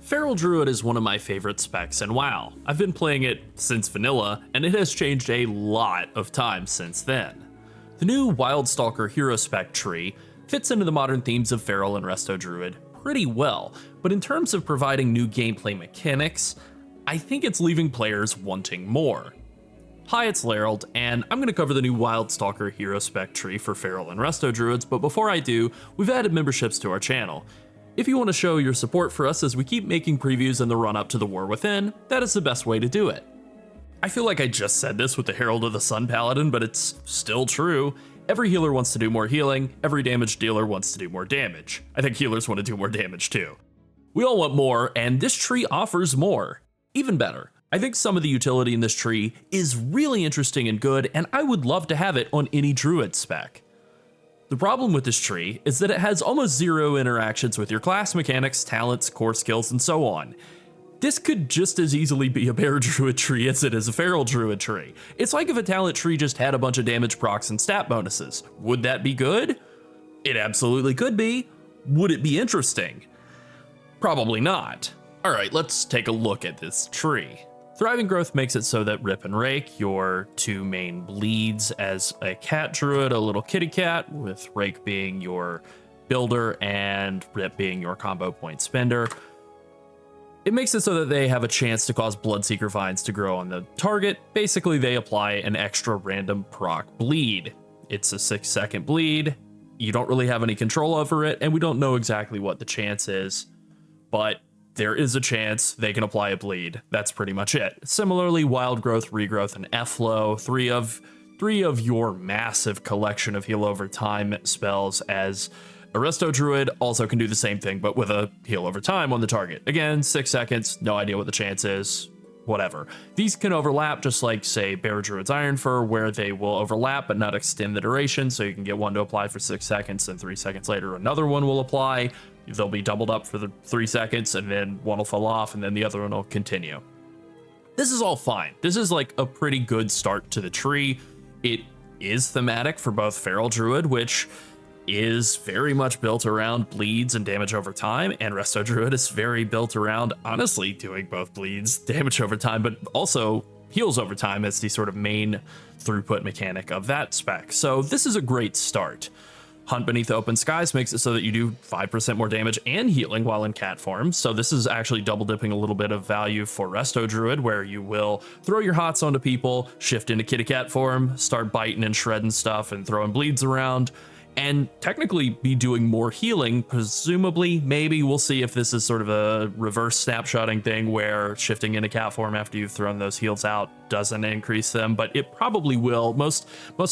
Feral Druid is one of my favorite specs in WoW. I've been playing it since vanilla, and it has changed a lot of times since then. The new Wildstalker Hero Spec tree fits into the modern themes of Feral and Resto Druid pretty well, but in terms of providing new gameplay mechanics, I think it's leaving players wanting more. Hi, it's Llarold, and I'm going to cover the new Wildstalker Hero Spec tree for Feral and Resto Druids, but before I do, we've added memberships to our channel. If you want to show your support for us as we keep making previews in the run-up to the War Within, that is the best way to do it. I feel like I just said this with the Herald of the Sun Paladin, but it's still true. Every healer wants to do more healing, every damage dealer wants to do more damage. I think healers want to do more damage too. We all want more, and this tree offers more. Even better, I think some of the utility in this tree is really interesting and good, and I would love to have it on any Druid spec. The problem with this tree is that it has almost zero interactions with your class mechanics, talents, core skills, and so on. This could just as easily be a Bear Druid tree as it is a Feral Druid tree. It's like if a talent tree just had a bunch of damage procs and stat bonuses. Would that be good? It absolutely could be. Would it be interesting? Probably not. Alright, let's take a look at this tree. Thriving Growth makes it so that Rip and Rake, your two main bleeds as a cat druid, a little kitty cat, with Rake being your builder and Rip being your combo point spender. It makes it so that they have a chance to cause Bloodseeker vines to grow on the target. Basically, they apply an extra random proc bleed. It's a 6-second bleed. You don't really have any control over it, and we don't know exactly what the chance is, but there is a chance they can apply a bleed. That's pretty much it. Similarly, Wild Growth, Regrowth, and Efflow, three of your massive collection of heal over time spells as a Resto Druid also can do the same thing, but with a heal over time on the target. Again, 6 seconds, no idea what the chance is, whatever. These can overlap just like, say, Bear Druid's Ironfur, where they will overlap but not extend the duration, so you can get one to apply for 6 seconds, and 3 seconds later another one will apply. They'll be doubled up for the 3 seconds, and then one will fall off, and then the other one will continue. This is all fine. This is like a pretty good start to the tree. It is thematic for both Feral Druid, which is very much built around bleeds and damage over time, and Resto Druid is very built around, honestly, doing both bleeds, damage over time, but also heals over time as the sort of main throughput mechanic of that spec. So this is a great start. Hunt Beneath Open Skies makes it so that you do 5% more damage and healing while in cat form. So this is actually double dipping a little bit of value for Resto Druid, where you will throw your hots onto people, shift into kitty cat form, start biting and shredding stuff and throwing bleeds around, and technically be doing more healing. Presumably, maybe we'll see if this is sort of a reverse snapshotting thing where shifting into cat form after you've thrown those heals out doesn't increase them, but it probably will. Most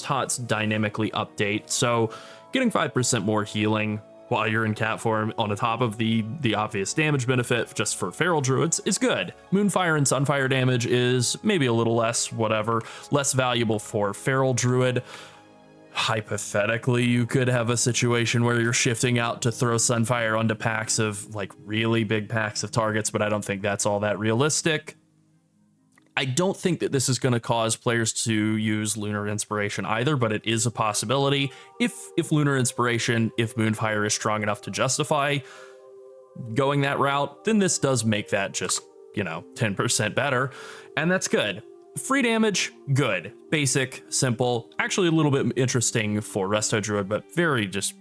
hots dynamically update, so getting 5% more healing while you're in cat form on the top of the obvious damage benefit just for Feral Druids is good. Moonfire and Sunfire damage is maybe a little less valuable for Feral Druid. Hypothetically, you could have a situation where you're shifting out to throw Sunfire onto packs of like really big packs of targets, but I don't think that's all that realistic. I don't think that this is going to cause players to use Lunar Inspiration either, but it is a possibility. If Lunar Inspiration, if Moonfire is strong enough to justify going that route, then this does make that just, 10% better, and that's good. Free damage, good. Basic, simple, actually a little bit interesting for Resto Druid, but very just,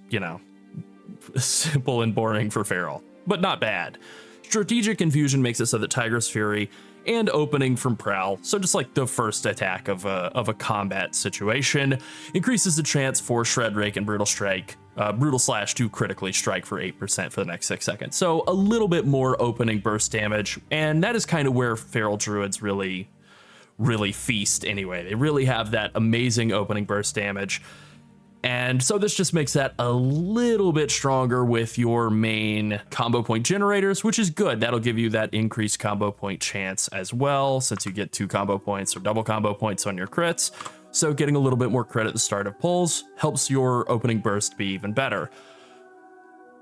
simple and boring for Feral, but not bad. Strategic Infusion makes it so that Tigress Fury and Opening from Prowl, so just like the first attack of a combat situation, increases the chance for Shred, Rake, and Brutal Slash to critically strike for 8% for the next 6 seconds. So a little bit more opening burst damage, and that is kind of where Feral Druids really feast anyway. They really have that amazing opening burst damage. And so this just makes that a little bit stronger with your main combo point generators, which is good. That'll give you that increased combo point chance as well, since you get 2 combo points or double combo points on your crits. So getting a little bit more crit at the start of pulls helps your opening burst be even better.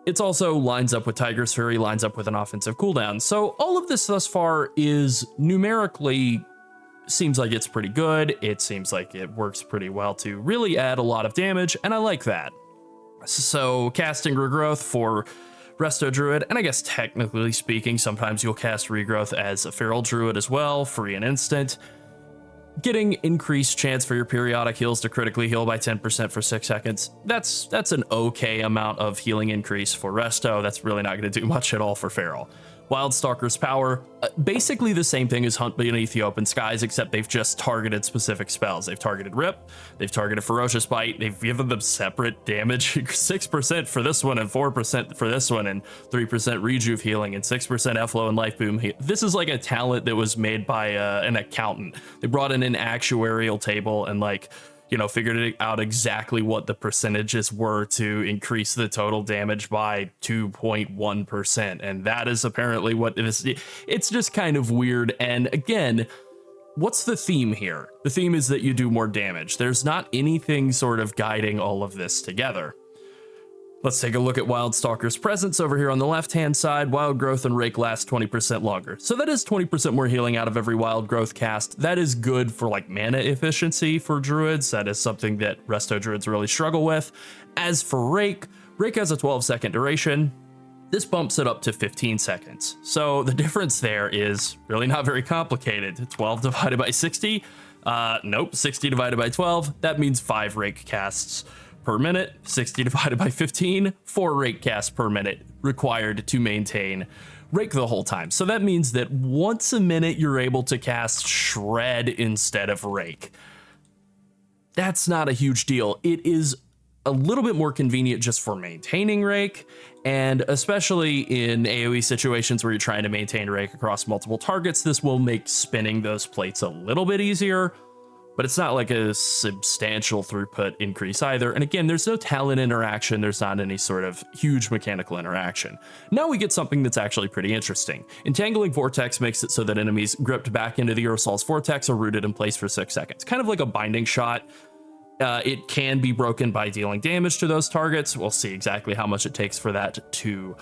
It's also lines up with Tiger's Fury, lines up with an offensive cooldown. So all of this thus far is numerically seems like it's pretty good. It seems like it works pretty well to really add a lot of damage, and I like that. So casting Regrowth for Resto Druid, and I guess technically speaking, sometimes you'll cast Regrowth as a Feral Druid as well, free and instant. Getting increased chance for your periodic heals to critically heal by 10% for 6 seconds. That's an okay amount of healing increase for Resto. That's really not going to do much at all for Feral. Wildstalker's power, basically the same thing as Hunt Beneath the Open Skies, except they've just targeted specific spells. They've targeted Rip, they've targeted Ferocious Bite, they've given them separate damage, 6% for this one and 4% for this one, and 3% Rejuve healing and 6% Efflow and Life Boom. This is like a talent that was made by an accountant. They brought in an actuarial table and figured it out exactly what the percentages were to increase the total damage by 2.1%. And that is apparently what it is. It's just kind of weird. And again, what's the theme here? The theme is that you do more damage. There's not anything sort of guiding all of this together. Let's take a look at Wildstalker's presence over here on the left-hand side. Wild Growth and Rake last 20% longer. So that is 20% more healing out of every Wild Growth cast. That is good for mana efficiency for Druids. That is something that Resto Druids really struggle with. As for Rake, Rake has a 12-second duration. This bumps it up to 15 seconds. So the difference there is really not very complicated. 12 divided by 60? Nope, 60 divided by 12. That means 5 Rake casts per minute. 60 divided by 15, 4 Rake casts per minute required to maintain Rake the whole time. So that means that once a minute you're able to cast Shred instead of Rake. That's not a huge deal. It is a little bit more convenient just for maintaining Rake, and especially in AoE situations where you're trying to maintain Rake across multiple targets, this will make spinning those plates a little bit easier. But it's not like a substantial throughput increase either. And again, there's no talent interaction. There's not any sort of huge mechanical interaction. Now we get something that's actually pretty interesting. Entangling Vortex makes it so that enemies gripped back into the Aerosol's Vortex are rooted in place for 6 seconds. Kind of like a binding shot. It can be broken by dealing damage to those targets. We'll see exactly how much it takes for that to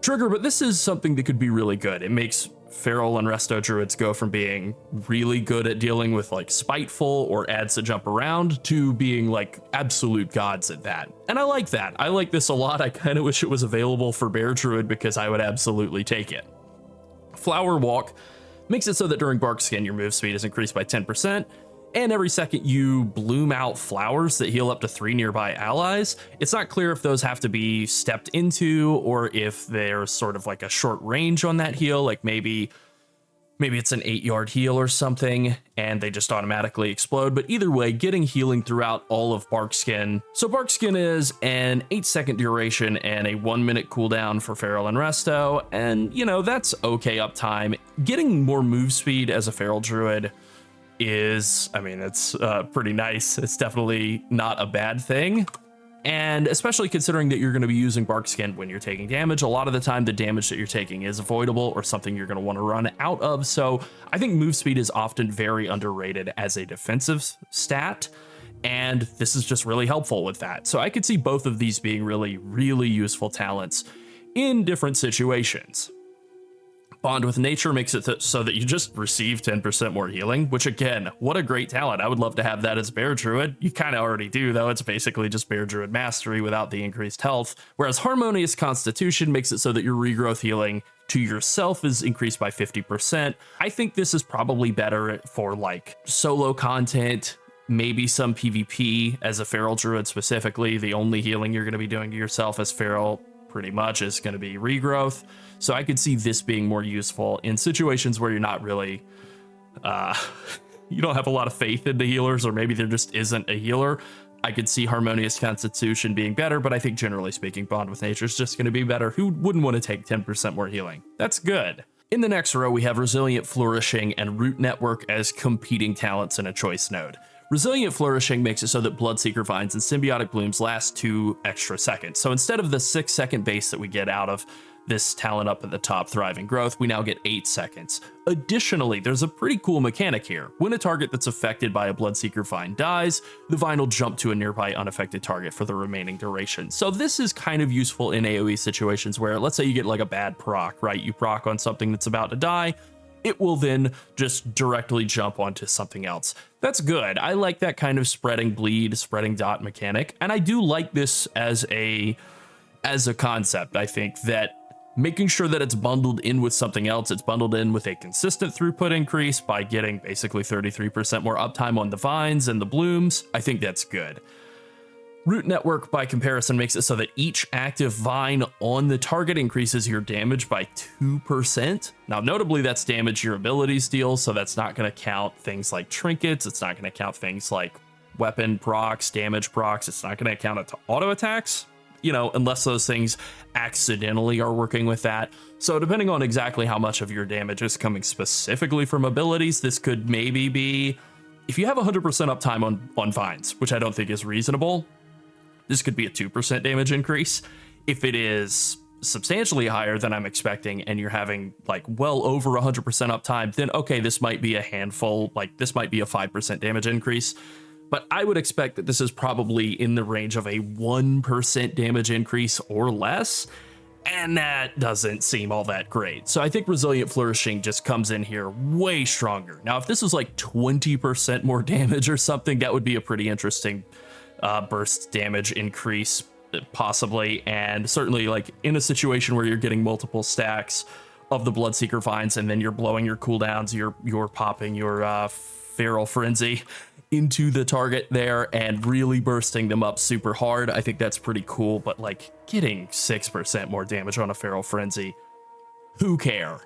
trigger, but this is something that could be really good. It makes Feral and Resto Druids go from being really good at dealing with Spiteful or adds to jump around to being absolute gods at that. And I like that. I like this a lot. I kind of wish it was available for Bear Druid because I would absolutely take it. Flower Walk makes it so that during Bark Skin, your move speed is increased by 10%. And every second you bloom out flowers that heal up to 3 nearby allies. It's not clear if those have to be stepped into or if there's sort of a short range on that heal. Maybe it's an 8-yard heal or something and they just automatically explode. But either way, getting healing throughout all of Bark Skin. So Bark Skin is an 8-second duration and a 1-minute cooldown for Feral and Resto. And that's okay uptime. Getting more move speed as a Feral Druid it's pretty nice. It's definitely not a bad thing. And especially considering that you're going to be using Bark Skin when you're taking damage, a lot of the time the damage that you're taking is avoidable or something you're going to want to run out of. So I think move speed is often very underrated as a defensive stat. And this is just really helpful with that. So I could see both of these being really, really useful talents in different situations. Bond with Nature makes it so that you just receive 10% more healing, which again, what a great talent. I would love to have that as Bear Druid. You kind of already do, though. It's basically just Bear Druid Mastery without the increased health. Whereas Harmonious Constitution makes it so that your regrowth healing to yourself is increased by 50%. I think this is probably better for solo content, maybe some PvP as a Feral Druid specifically. The only healing you're going to be doing to yourself as Feral pretty much is going to be regrowth. So I could see this being more useful in situations where you're not really, you don't have a lot of faith in the healers, or maybe there just isn't a healer. I could see Harmonious Constitution being better, but I think generally speaking, Bond with Nature is just going to be better. Who wouldn't want to take 10% more healing? That's good. In the next row, we have Resilient Flourishing and Root Network as competing talents in a choice node. Resilient Flourishing makes it so that Bloodseeker Vines and Symbiotic Blooms last 2 extra seconds. So instead of the 6-second base that we get out of this talent up at the top, Thriving Growth, we now get 8 seconds. Additionally, there's a pretty cool mechanic here. When a target that's affected by a Bloodseeker Vine dies, the vine will jump to a nearby unaffected target for the remaining duration. So this is kind of useful in AoE situations where, let's say you get a bad proc, right? You proc on something that's about to die, it will then just directly jump onto something else. That's good. I like that kind of spreading bleed, spreading dot mechanic, and I do like this as a as a concept, I think that making sure that it's bundled in with something else, it's bundled in with a consistent throughput increase by getting basically 33% more uptime on the vines and the blooms, I think that's good. Root network, by comparison, makes it so that each active vine on the target increases your damage by 2%. Now, notably, that's damage your abilities deal, so that's not going to count things like trinkets. It's not going to count things like weapon procs, damage procs. It's not going to count it to auto attacks, you know, unless those things accidentally are working with that. So depending on exactly how much of your damage is coming specifically from abilities, this could maybe be, if you have 100% uptime on vines, which I don't think is reasonable, this could be a 2% damage increase. If it is substantially higher than I'm expecting and you're having like well over 100% uptime, then okay, this might be a handful, like this might be a 5% damage increase. But I would expect that this is probably in the range of a 1% damage increase or less, and that doesn't seem all that great. So I think Resilient Flourishing just comes in here way stronger. Now, if this was like 20% more damage or something, that would be a pretty interesting burst damage increase, possibly, and certainly like in a situation where you're getting multiple stacks of the Bloodseeker vines and then you're blowing your cooldowns, you're popping your Feral Frenzy into the target there and really bursting them up super hard. I think that's pretty cool, but like getting 6% more damage on a Feral Frenzy, who care?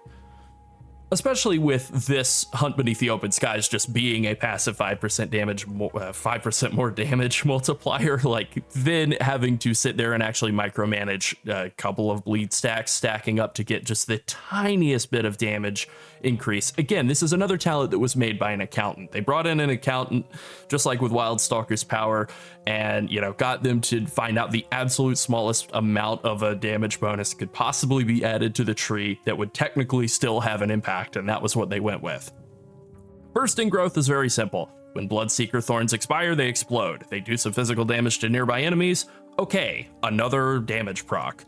Especially with this Hunt Beneath the Open Skies just being a passive 5% damage, 5% more damage multiplier, like then having to sit there and actually micromanage a couple of bleed stacks stacking up to get just the tiniest bit of damage increase. Again, this is another talent that was made by an accountant. They brought in an accountant, just like with Wildstalker's power, and, you know, got them to find out the absolute smallest amount of a damage bonus could possibly be added to the tree that would technically still have an impact, and that was what they went with. Bursting growth is very simple. When Bloodseeker thorns expire, they explode. They do some physical damage to nearby enemies. Okay, another damage proc.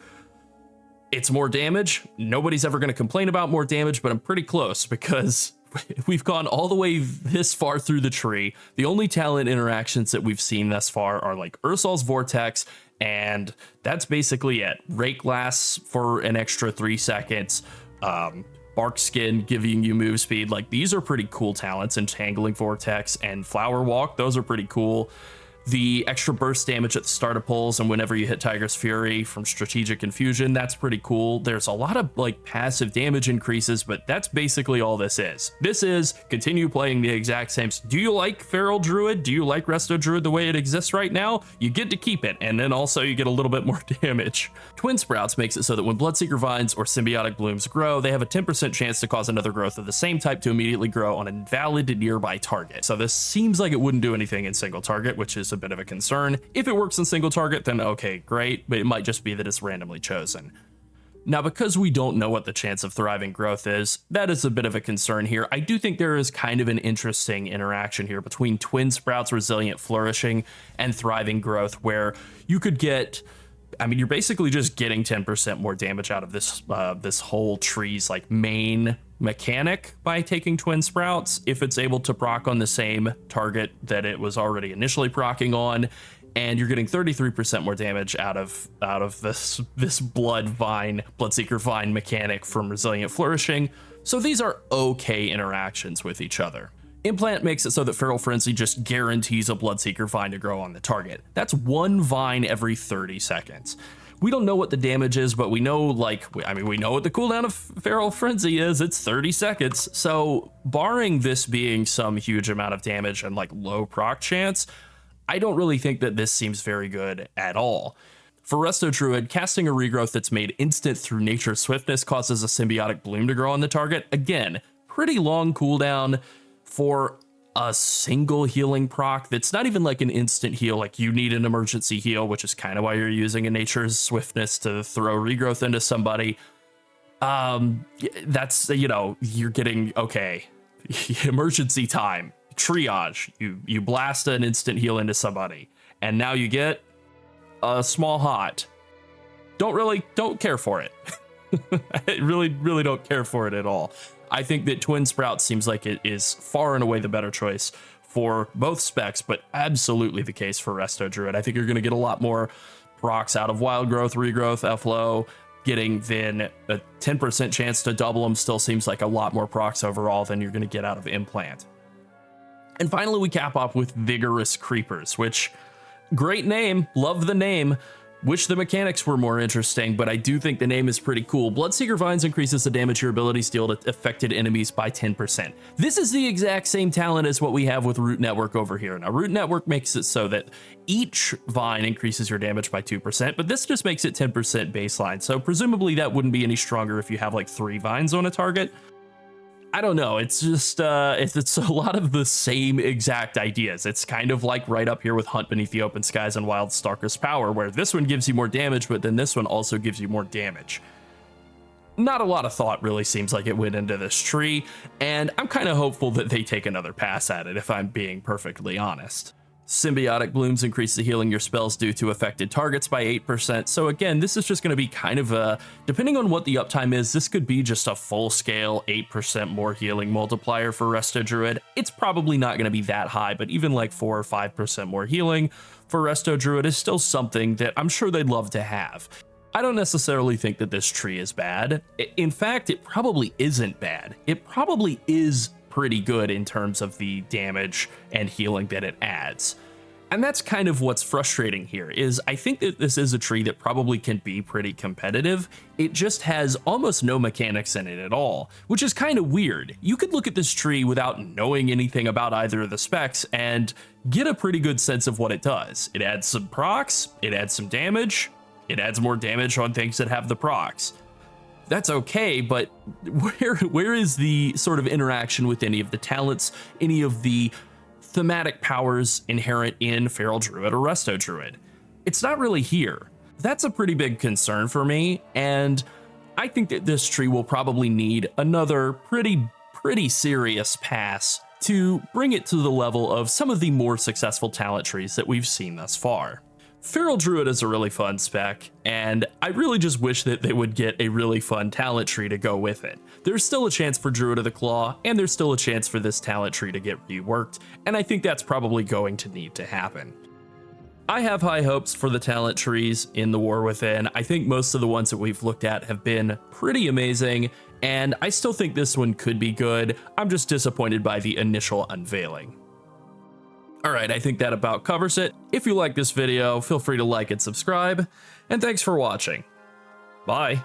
It's more damage. Nobody's ever going to complain about more damage, but I'm pretty close because we've gone all the way this far through the tree. The only talent interactions that we've seen thus far are like Ursol's Vortex, and that's basically it. Rake lasts for an extra 3 seconds. Bark Skin giving you move speed. Like, these are pretty cool talents. Entangling Vortex and Flower Walk, those are pretty cool. The extra burst damage at the start of pulls and whenever you hit Tiger's Fury from Strategic Infusion, that's pretty cool. There's a lot of like passive damage increases, but that's basically all this is. This is continue playing the exact same. Do you like Feral Druid? Do you like Resto Druid the way it exists right now? You get to keep it, and then also you get a little bit more damage. Twin Sprouts makes it so that when Bloodseeker Vines or Symbiotic Blooms grow, they have a 10% chance to cause another growth of the same type to immediately grow on a valid nearby target. So this seems like it wouldn't do anything in single target, which is a bit of a concern. If it works in single target, then okay, great, but it might just be that it's randomly chosen. Now, because we don't know what the chance of thriving growth is, that is a bit of a concern here. I do think there is kind of an interesting interaction here between Twin Sprouts Resilient Flourishing and Thriving Growth, where you could get, I mean, you're basically just getting 10% more damage out of this whole tree's like main mechanic by taking Twin Sprouts if it's able to proc on the same target that it was already initially proccing on, and you're getting 33% more damage out of this Bloodseeker Vine mechanic from Resilient Flourishing. So these are okay interactions with each other. Implant makes it so that Feral Frenzy just guarantees a Bloodseeker Vine to grow on the target. That's one vine every 30 seconds. We don't know what the damage is, but we know, we know what the cooldown of Feral Frenzy is. It's 30 seconds. So barring this being some huge amount of damage and like low proc chance, I don't really think that this seems very good at all. For Resto Druid, casting a regrowth that's made instant through Nature's Swiftness causes a Symbiotic Bloom to grow on the target. Again, pretty long cooldown for a single healing proc that's not even like an instant heal. Like, you need an emergency heal, which is kind of why you're using a Nature's Swiftness to throw regrowth into somebody. That's, you know, you're getting, okay, emergency time, triage, you blast an instant heal into somebody, and now you get a small hot. Don't care for it. I really don't care for it at all. I think that Twin Sprout seems like it is far and away the better choice for both specs, but absolutely the case for Resto Druid. I think you're going to get a lot more procs out of wild growth, regrowth, FLO, getting then a 10% chance to double them still seems like a lot more procs overall than you're going to get out of implant. And finally, we cap off with Vigorous Creepers, which, great name, love the name. Wish the mechanics were more interesting, but I do think the name is pretty cool. Bloodseeker Vines increases the damage your abilities deal to affected enemies by 10%. This is the exact same talent as what we have with Root Network over here. Now, Root Network makes it so that each vine increases your damage by 2%, but this just makes it 10% baseline. So presumably that wouldn't be any stronger if you have like 3 vines on a target. I don't know. It's just it's a lot of the same exact ideas. It's kind of like right up here with Hunt Beneath the Open Skies and Wildstalker's Power, where this one gives you more damage, but then this one also gives you more damage. Not a lot of thought really seems like it went into this tree, and I'm kind of hopeful that they take another pass at it, if I'm being perfectly honest. Symbiotic Blooms increase the healing your spells do to affected targets by 8%. So again, this is just going to be kind of a, depending on what the uptime is, this could be just a full scale 8% more healing multiplier for Resto Druid. It's probably not going to be that high, but even like 4 or 5% more healing for Resto Druid is still something that I'm sure they'd love to have. I don't necessarily think that this tree is bad. In fact, it probably isn't bad. It probably is pretty good in terms of the damage and healing that it adds. And that's kind of what's frustrating here, is I think that this is a tree that probably can be pretty competitive. It just has almost no mechanics in it at all, which is kind of weird. You could look at this tree without knowing anything about either of the specs and get a pretty good sense of what it does. It adds some procs, it adds some damage, it adds more damage on things that have the procs. That's okay, but where is the sort of interaction with any of the talents, any of the thematic powers inherent in Feral Druid or Resto Druid? It's not really here. That's a pretty big concern for me, and I think that this tree will probably need another pretty serious pass to bring it to the level of some of the more successful talent trees that we've seen thus far. Feral Druid is a really fun spec, and I really just wish that they would get a really fun talent tree to go with it. There's still a chance for Druid of the Claw, and there's still a chance for this talent tree to get reworked, and I think that's probably going to need to happen. I have high hopes for the talent trees in the War Within. I think most of the ones that we've looked at have been pretty amazing, and I still think this one could be good. I'm just disappointed by the initial unveiling. Alright, I think that about covers it. If you like this video, feel free to like and subscribe, and thanks for watching. Bye.